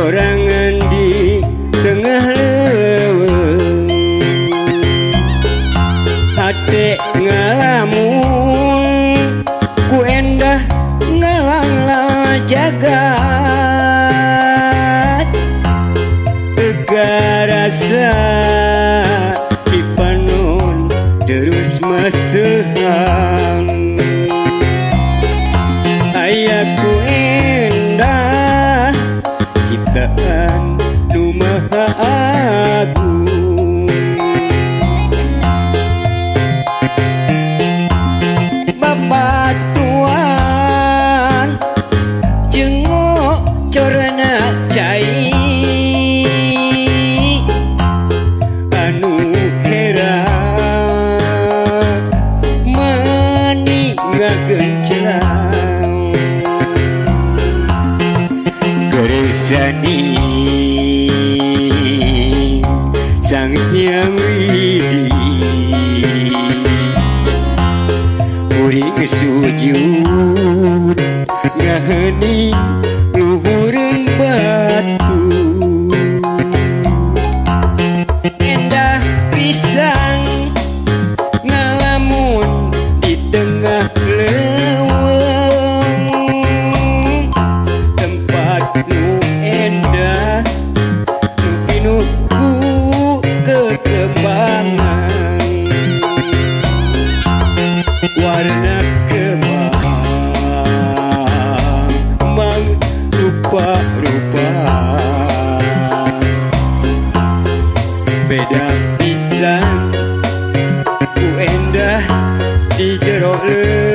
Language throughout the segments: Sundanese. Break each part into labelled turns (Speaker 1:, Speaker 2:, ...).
Speaker 1: sorangan di tengah leuweung hate ngalamun ku endah ngalanglang jagat tega rasa Cipanon terus meseuhan ayaku endah ciptaan nu maha agung babatuan jenguk corona cai anu heran meninggalkeun celang geresani Sang Hyang Widi kuring sujud ngahening luhureun batu endah pisan ngalamun di tengah leuweung tempat nu endah nu pinuh ku kekebangan warna kembang rupa-rupa beda pisan ku endah di jero leuweung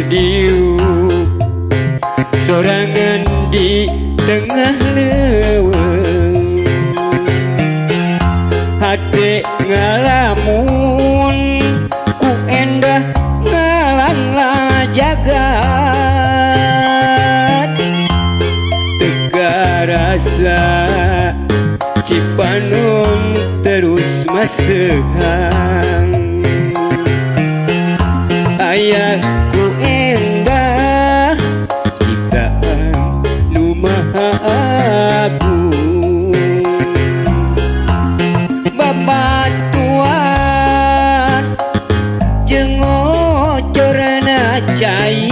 Speaker 1: diu sorangan di tengah leuweung hate ngalamun ku endah ngalanglang jagat tega rasa Cipanon terus meseuhan ayahku endah ciptaan nu maha agung babatuan jeung ocorna cai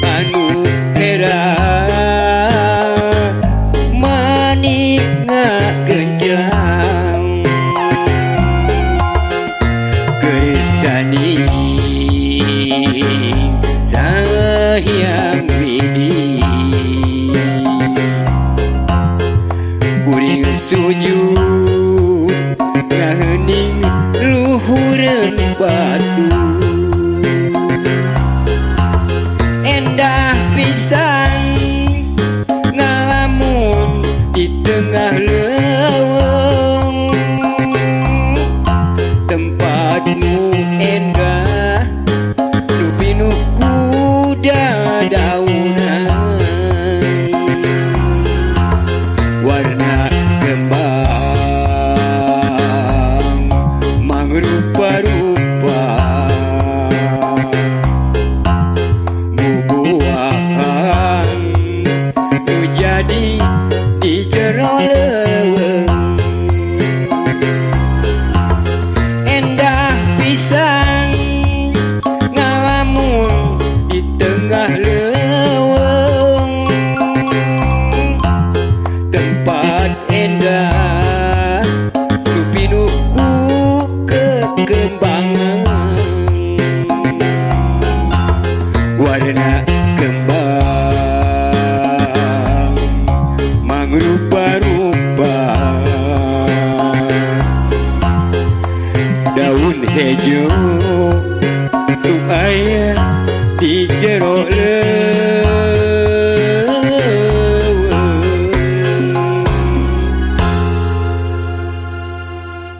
Speaker 1: anu heran maninggalkeun celang geresani Sang Hyang Widi kuring sujud ngahening luhureun batu endah pisan ngalamun di tengah leuweung tempatmu endah nu pinuh ku dadaunan warna kembang mangrupa-rupa warna kembang mangrupa-rupa daun hejo tu aya di jero